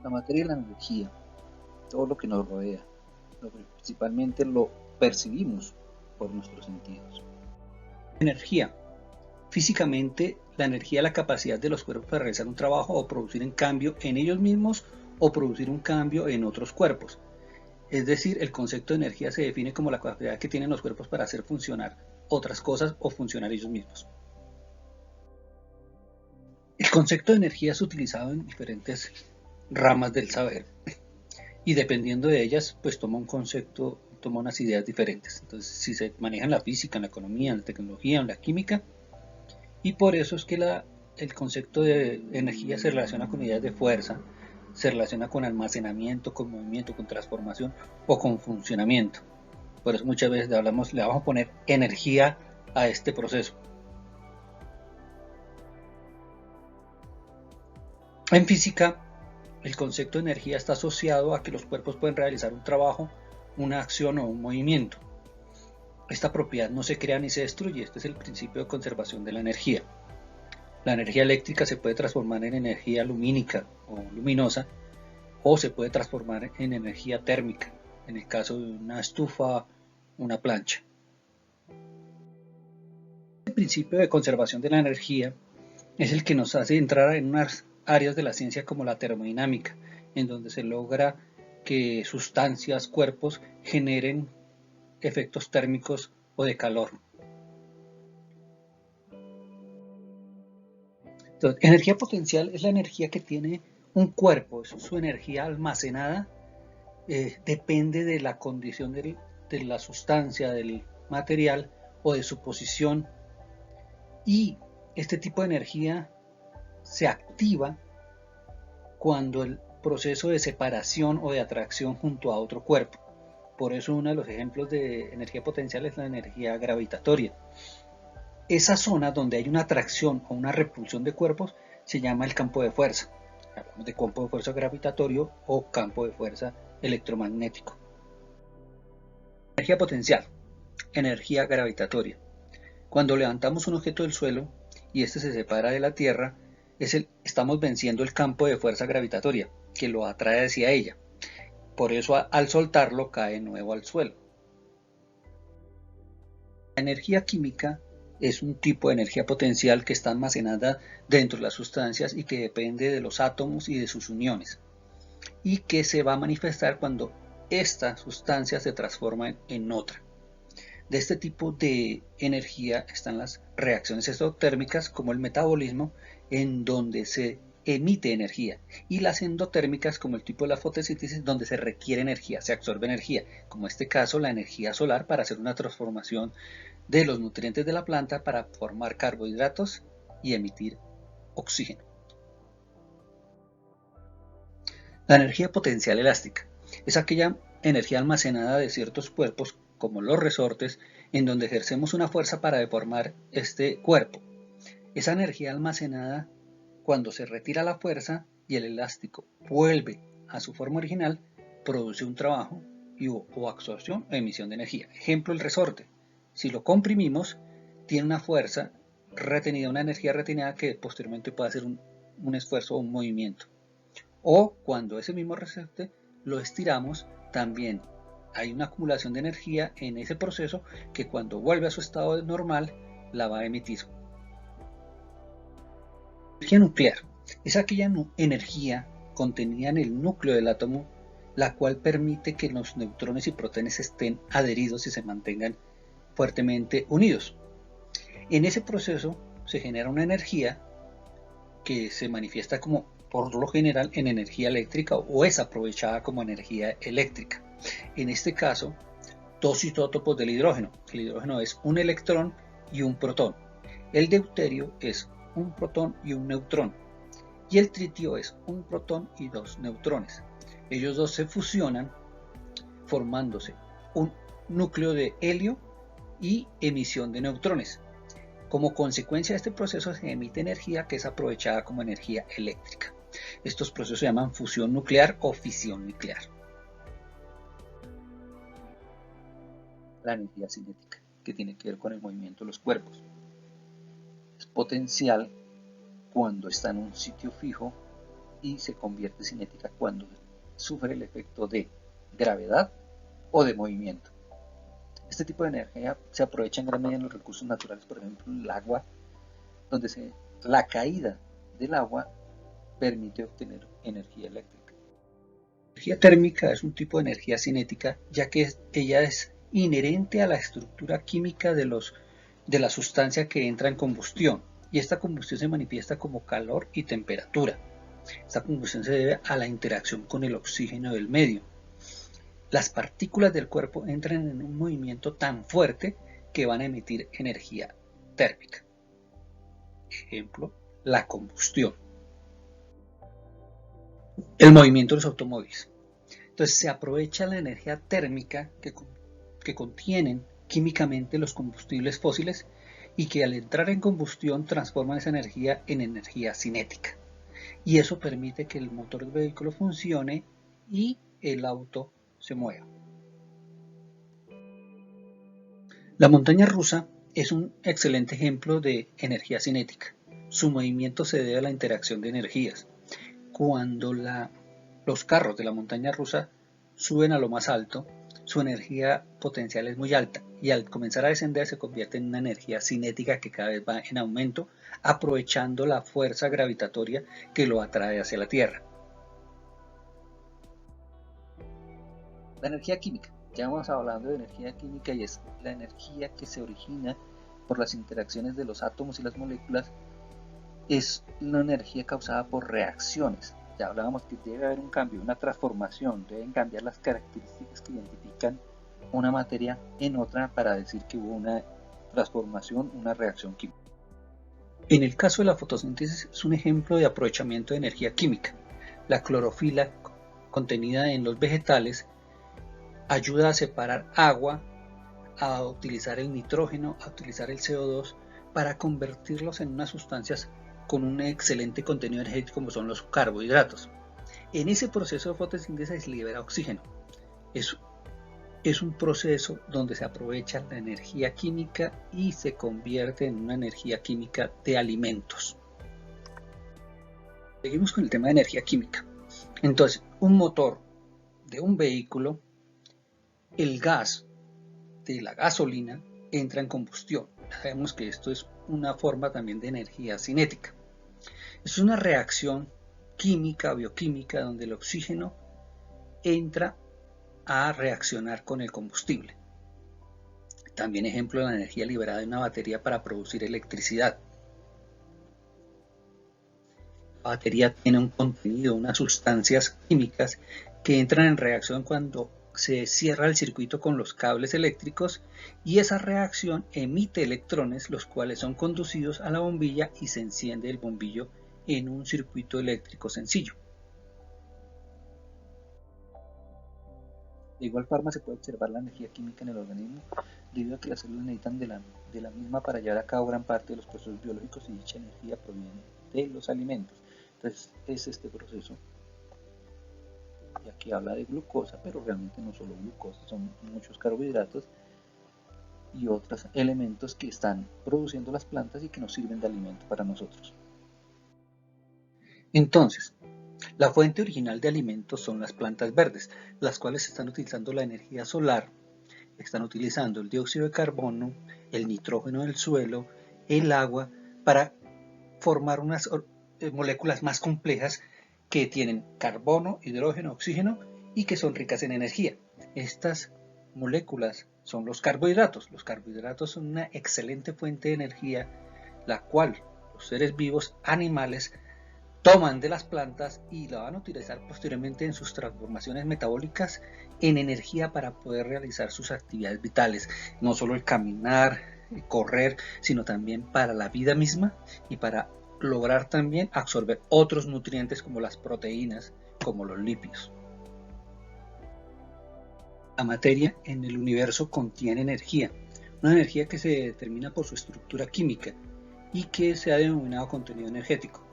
La materia y la energía, todo lo que nos rodea, principalmente lo percibimos por nuestros sentidos. Energía. Físicamente, la energía es la capacidad de los cuerpos para realizar un trabajo o producir un cambio en ellos mismos o producir un cambio en otros cuerpos. Es decir, el concepto de energía se define como la capacidad que tienen los cuerpos para hacer funcionar otras cosas o funcionar ellos mismos. El concepto de energía es utilizado en diferentes ramas del saber y dependiendo de ellas, pues toma un concepto, toma unas ideas diferentes. Entonces, si se maneja en la física, en la economía, en la tecnología, en la química, y por eso es que el concepto de energía se relaciona con ideas de fuerza, se relaciona con almacenamiento, con movimiento, con transformación o con funcionamiento. Por eso muchas veces le vamos a poner energía a este proceso. En física, el concepto de energía está asociado a que los cuerpos pueden realizar un trabajo, una acción o un movimiento. Esta propiedad no se crea ni se destruye, este es el principio de conservación de la energía. La energía eléctrica se puede transformar en energía lumínica o luminosa o se puede transformar en energía térmica, en el caso de una estufa, una plancha. El principio de conservación de la energía es el que nos hace entrar en unas áreas de la ciencia como la termodinámica, en donde se logra que sustancias, cuerpos, generen efectos térmicos o de calor. Entonces, energía potencial es la energía que tiene un cuerpo, es su energía almacenada, depende de la condición de la sustancia, del material o de su posición, y este tipo de energía se activa cuando el proceso de separación o de atracción junto a otro cuerpo. Por eso uno de los ejemplos de energía potencial es la energía gravitatoria. Esa zona donde hay una atracción o una repulsión de cuerpos se llama el campo de fuerza. Hablamos de campo de fuerza gravitatorio o campo de fuerza electromagnético. Energía potencial, energía gravitatoria. Cuando levantamos un objeto del suelo y este se separa de la Tierra, estamos venciendo el campo de fuerza gravitatoria que lo atrae hacia ella. Por eso al soltarlo cae de nuevo al suelo. La energía química es un tipo de energía potencial que está almacenada dentro de las sustancias y que depende de los átomos y de sus uniones, y que se va a manifestar cuando esta sustancia se transforma en otra. De este tipo de energía están las reacciones exotérmicas como el metabolismo, en donde se emite energía, y las endotérmicas como el tipo de la fotosíntesis, donde se requiere energía, se absorbe energía, como en este caso la energía solar para hacer una transformación de los nutrientes de la planta para formar carbohidratos y emitir oxígeno. La energía potencial elástica es aquella energía almacenada de ciertos cuerpos, como los resortes, en donde ejercemos una fuerza para deformar este cuerpo. Esa energía almacenada, cuando se retira la fuerza y el elástico vuelve a su forma original, produce un trabajo o absorción o emisión de energía. Ejemplo, el resorte. Si lo comprimimos, tiene una fuerza retenida, una energía retenida que posteriormente puede hacer un esfuerzo o un movimiento. O cuando ese mismo resorte lo estiramos, también hay una acumulación de energía en ese proceso que cuando vuelve a su estado normal la va a emitir. Energía nuclear es aquella energía contenida en el núcleo del átomo, la cual permite que los neutrones y protones estén adheridos y se mantengan fuertemente unidos. En ese proceso se genera una energía que se manifiesta como por lo general en energía eléctrica o es aprovechada como energía eléctrica. En este caso, dos isótopos del hidrógeno. El hidrógeno es un electrón y un protón. El deuterio es un protón y un neutrón. Y el tritio es un protón y dos neutrones. Ellos dos se fusionan formándose un núcleo de helio y emisión de neutrones. Como consecuencia de este proceso se emite energía que es aprovechada como energía eléctrica. Estos procesos se llaman fusión nuclear o fisión nuclear. La energía cinética, que tiene que ver con el movimiento de los cuerpos. Es potencial cuando está en un sitio fijo y se convierte cinética cuando sufre el efecto de gravedad o de movimiento. Este tipo de energía se aprovecha en gran medida en los recursos naturales, por ejemplo el agua, donde la caída del agua permite obtener energía eléctrica. La energía térmica es un tipo de energía cinética, ya que ella es inherente a la estructura química de la sustancia que entra en combustión, y esta combustión se manifiesta como calor y temperatura. Esta combustión se debe a la interacción con el oxígeno del medio. Las partículas del cuerpo entran en un movimiento tan fuerte que van a emitir energía térmica. Ejemplo, la combustión. El movimiento de los automóviles. Entonces se aprovecha la energía térmica que contienen químicamente los combustibles fósiles y que al entrar en combustión transforman esa energía en energía cinética. Y eso permite que el motor del vehículo funcione y el auto se mueva. La montaña rusa es un excelente ejemplo de energía cinética. Su movimiento se debe a la interacción de energías. Cuando los carros de la montaña rusa suben a lo más alto, su energía potencial es muy alta y al comenzar a descender se convierte en una energía cinética que cada vez va en aumento, aprovechando la fuerza gravitatoria que lo atrae hacia la Tierra. La energía química. Ya vamos hablando de energía química y es la energía que se origina por las interacciones de los átomos y las moléculas. Es una energía causada por reacciones. Ya hablábamos que debe haber un cambio, una transformación, deben cambiar las características que identifican una materia en otra para decir que hubo una transformación, una reacción química. En el caso de la fotosíntesis es un ejemplo de aprovechamiento de energía química. La clorofila contenida en los vegetales ayuda a separar agua, a utilizar el nitrógeno, a utilizar el CO2 para convertirlos en unas sustancias con un excelente contenido energético como son los carbohidratos. En ese proceso de fotosíntesis se libera oxígeno. Es un proceso donde se aprovecha la energía química y se convierte en una energía química de alimentos. Seguimos con el tema de energía química. Entonces, un motor de un vehículo, el gas de la gasolina entra en combustión. Sabemos que esto es una forma también de energía cinética. Es una reacción química, bioquímica, donde el oxígeno entra a reaccionar con el combustible. También ejemplo de la energía liberada de una batería para producir electricidad. La batería tiene un contenido, unas sustancias químicas que entran en reacción cuando se cierra el circuito con los cables eléctricos y esa reacción emite electrones, los cuales son conducidos a la bombilla y se enciende el bombillo en un circuito eléctrico sencillo. De igual forma se puede observar la energía química en el organismo debido a que las células necesitan de la misma para llevar a cabo gran parte de los procesos biológicos y dicha energía proviene de los alimentos. Entonces es este proceso. Y aquí habla de glucosa, pero realmente no solo glucosa, son muchos carbohidratos y otros elementos que están produciendo las plantas y que nos sirven de alimento para nosotros. Entonces, la fuente original de alimentos son las plantas verdes, las cuales están utilizando la energía solar, están utilizando el dióxido de carbono, el nitrógeno del suelo, el agua, para formar unas moléculas más complejas que tienen carbono, hidrógeno, oxígeno y que son ricas en energía. Estas moléculas son los carbohidratos. Los carbohidratos son una excelente fuente de energía, la cual los seres vivos, animales, toman de las plantas y la van a utilizar posteriormente en sus transformaciones metabólicas en energía para poder realizar sus actividades vitales, no solo el caminar, correr, sino también para la vida misma y para lograr también absorber otros nutrientes como las proteínas, como los lípidos. La materia en el universo contiene energía, una energía que se determina por su estructura química y que se ha denominado contenido energético.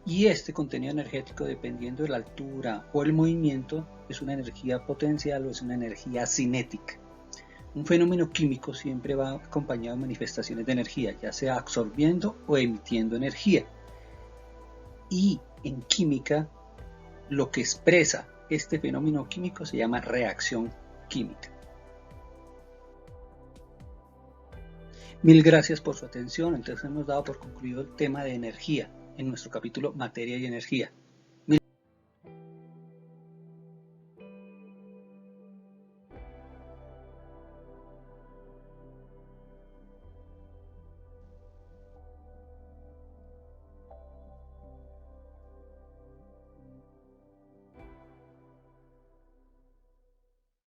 Y este contenido energético, dependiendo de la altura o el movimiento, es una energía potencial o es una energía cinética. Un fenómeno químico siempre va acompañado de manifestaciones de energía, ya sea absorbiendo o emitiendo energía. Y en química lo que expresa este fenómeno químico se llama reacción química. Mil gracias por su atención. Entonces hemos dado por concluido el tema de energía en nuestro capítulo Materia y Energía.